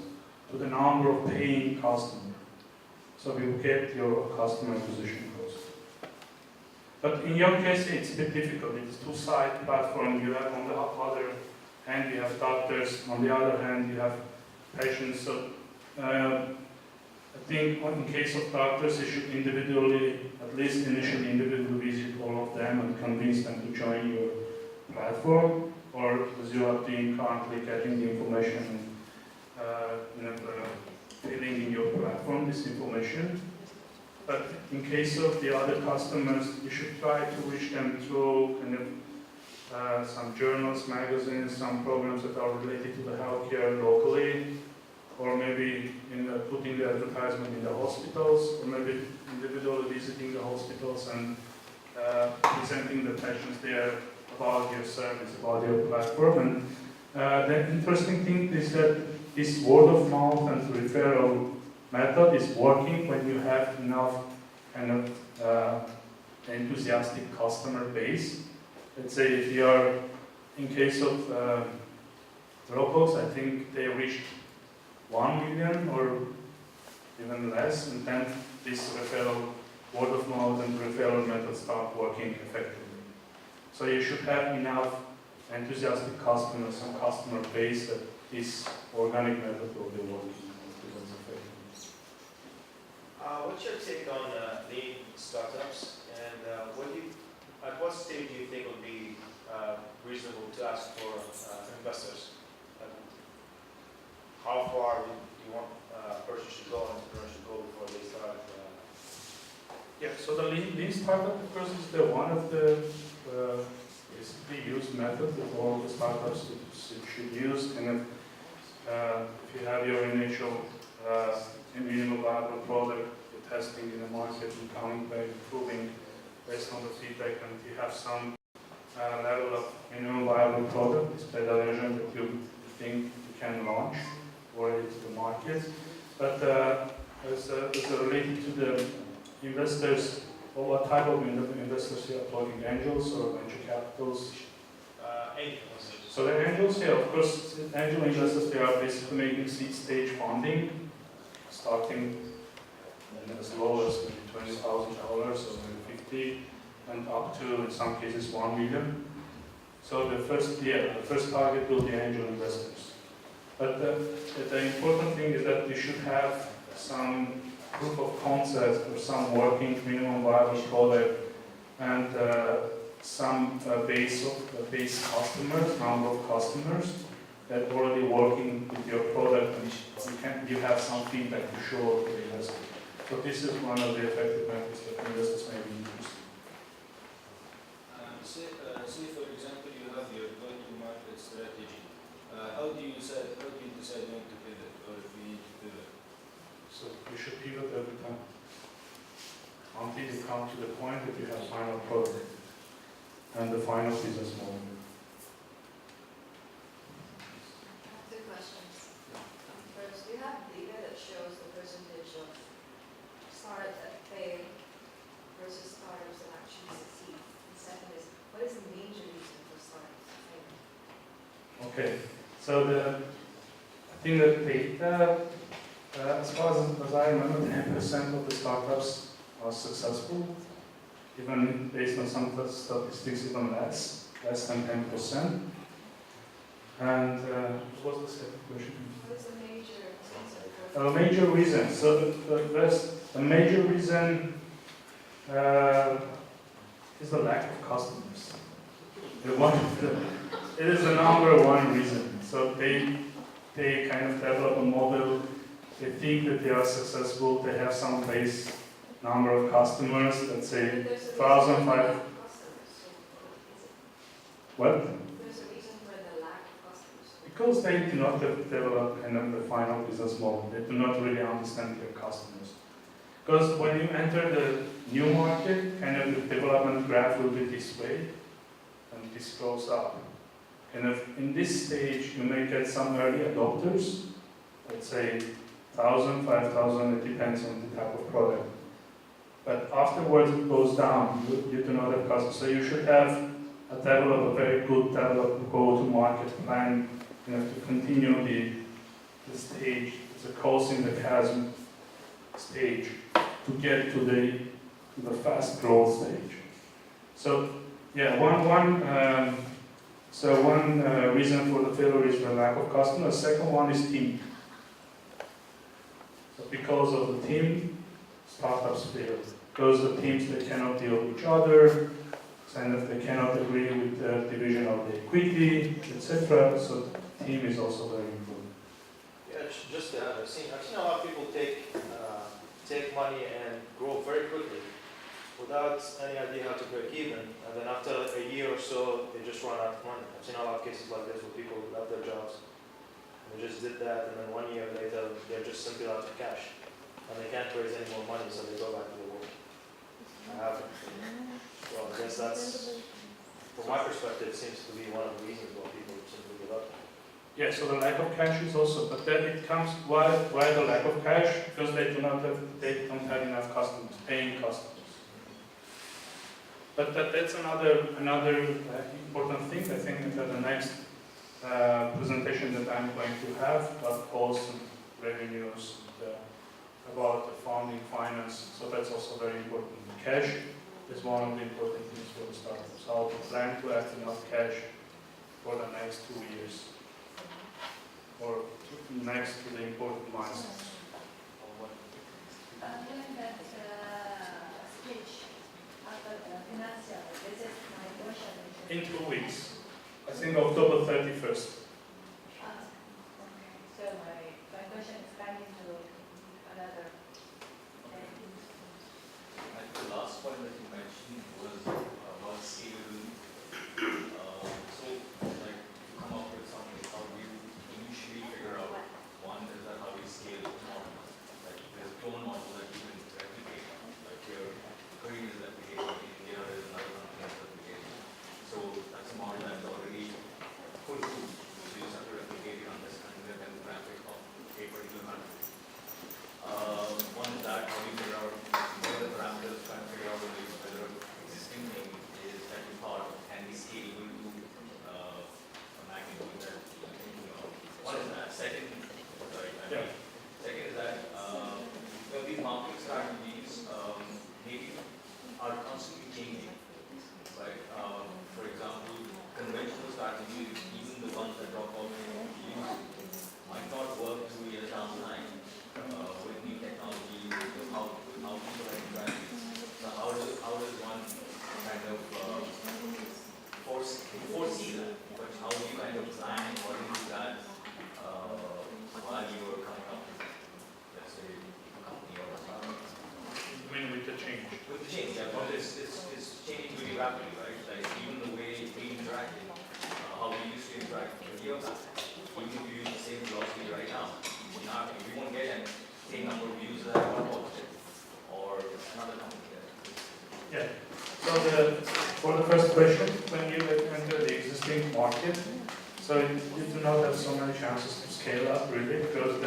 to the number of paying customers. So we will get your customer acquisition cost. But in your case, it's a bit difficult. It's 2-side platform. You have on the other hand, you have doctors. On the other hand, you have patients. So I think in case of doctors, you should individually, at least initially individually visit all of them and convince them to join your platform, or as you are doing currently, getting the information, filling in your platform this information. But in case of the other customers, you should try to reach them through kind of some journals, magazines, some programs that are related to the healthcare locally, or maybe putting the advertisement in the hospitals, or maybe individually visiting the hospitals and presenting the patients there about your service, about your platform. And the interesting thing is that this word of mouth and referral method is working when you have enough kind of enthusiastic customer base. Let's say if you are, in case of Dropbox, I think they reached 1 million or even less, and then this referral, word of mouth and referral method start working effectively. So you should have enough enthusiastic customers and customer base that this organic method will be working. What's your take on lean startups, and at what stage do you think would be reasonable to ask for investors? How far do you want a person should go, and entrepreneur should go before they start? Yeah, so the lean startup, of course, is the one of the basically used methods that all the startups should use. And if you have your initial minimum viable product, you're testing in the market and coming back, improving based on the feedback, and you have some level of minimum viable product, this beta version that you think you can launch already to the market. But as related to the investors, or what type of investors you are talking, angels or venture capitals? Angels. So the angels, yeah, of course, angel investors, they are basically making seed stage funding, starting as low as maybe $20,000 or maybe 50, and up to, in some cases, 1 million. So the first target will be angel investors. But the important thing is that you should have some proof of concept or some working minimum viable product and some base customers, number of customers that already working with your product, and you have some feedback to show to the investor. So this is one of the effective methods that investors may be interested. Say for example you have your go-to-market strategy. How do you decide when to pivot, or if we need to pivot? So you should pivot every time until you come to the point that you have final product and the final business model. Two questions. First, do you have data that shows the percentage of startups that fail versus startups that actually succeed? And second is, what is the major reason for startups to fail? Okay, so I think that data, as far as I remember, 10% of the startups are successful, even based on some statistics, even less than 10%. And what was the second question? What is the major reason for A major reason. So the major reason is the lack of customers. It is the number one reason. So they kind of develop a model. They think that they are successful. They have some base number of customers. Let's say 1,500. What? There's a reason for the lack of customers. Because they do not develop kind of the final business model. They do not really understand their customers. Because when you enter the new market, kind of the development graph will be this way, and this goes up. And if in this stage, you may get some early adopters, let's say 1,000, 5,000, it depends on the type of product. But afterwards, it goes down. You do not have customers. So you should have a very good go-to-market plan, to continue the stage. It's a crossing the chasm stage to get to the fast growth stage. So yeah, one reason for the failure is the lack of customers. Second one is team. So because of the team, startups fail. Because the teams, they cannot deal with each other, and if they cannot agree with the division of the equity, etc. So the team is also very important. Yeah, just I've seen a lot of people take money and grow very quickly without any idea how to break even, and then after a year or so, they just run out of money. I've seen a lot of cases like this where people left their jobs, and they just did that, and then 1 year later, they're just simply out of cash, and they can't raise any more money, so they go back to the work. Well, I guess that's, from my perspective, seems to be one of the reasons why people simply give up. Yeah, so the lack of cash is also, but then it comes, why the lack of cash? Because they don't have enough customers, paying customers. But that's another important thing. I think that the next presentation that I'm going to have about costs and revenues, and, about the funding, finance. So that's also very important. Cash is one of the important things for the startups. How to plan to have enough cash for the next 2 years, or next to the important milestones. During that speech, after financial, this is my question. In 2 weeks, I think October 31st. So my question is coming to another. And the last point that you mentioned was about scalability. So, like, to come up with something, how do you initially figure out, one is that how you scale the model? Like, there's a clone model that you can replicate, like your Korean is replicating, India is another company that's replicating. So, that's a model that's already full proof. So, you just have to replicate it on this country and then graphic of a particular country. One is that, how do you figure out what are the parameters, trying to figure out whether existing thing is that you thought can be scalable to a magnitude that you're thinking of. One is that. Second, second is that these marketing strategies maybe are constantly changing. Like, for example, conventional strategies, even the ones that Dropbox use, might not work 2 years down the line. With new technology, with how people are interacting. So how does one kind of foresee that? But how do you kind of plan according to that while you are coming up with, let's say, a company or a startup? I mean, with the change. With the change, yeah, because it's changing really rapidly, right? Like even the way we interacted, how we used to interact a year back, even if you use the same philosophy right now, you won't get the same number of views that Dropbox did, or another company did. Yeah. So for the first question, when you enter the existing market, so you do not have so many chances to scale up really, because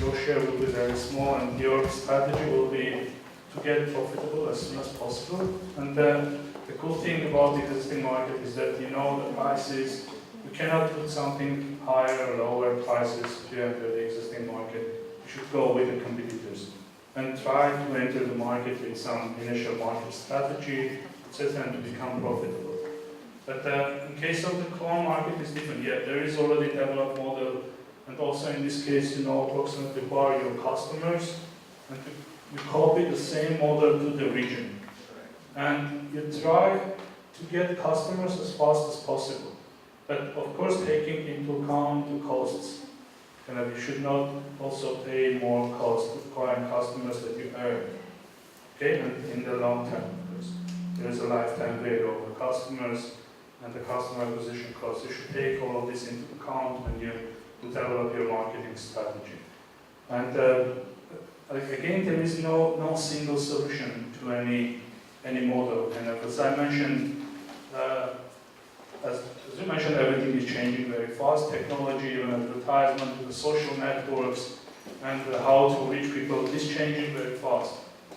your share will be very small and your strategy will be to get profitable as soon as possible. And the cool thing about the existing market is that you know the prices. You cannot put something higher or lower prices to enter the existing market. You should go with the competitors and try to enter the market with some initial market strategy, etc., and to become profitable. But in case of the clone market, it's different. Yeah, there is already a developed model, and also in this case, you know approximately who are your customers, and you copy the same model to the region, and you try to get customers as fast as possible. But of course, taking into account the costs. You should not also pay more cost to acquire customers that you earn. Okay, and in the long term, because there is a lifetime value of the customers and the customer acquisition cost. You should take all of this into account when you develop your marketing strategy. And again, there is no single solution to any model. And as I mentioned, as you mentioned, everything is changing very fast. Technology, even advertisement, the social networks, and how to reach people is changing very fast.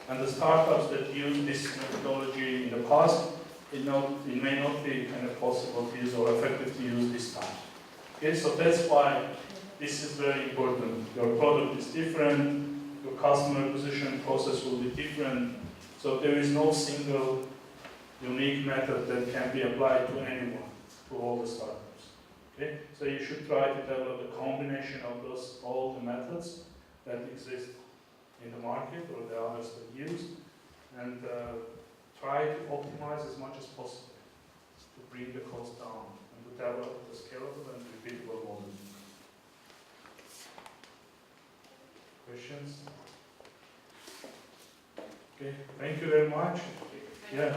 And the startups that use this methodology in the past, it may not be kind of possible to use or effective to use this time. Okay, so that's why this is very important. Your product is different, your customer acquisition process will be different, so there is no single unique method that can be applied to anyone, to all the startups. Okay? So you should try to develop a combination of all the methods that exist in the market or the others that use, and try to optimize as much as possible to bring the cost down and to develop the scalable and repeatable model. Questions? Okay, thank you very much. Yeah.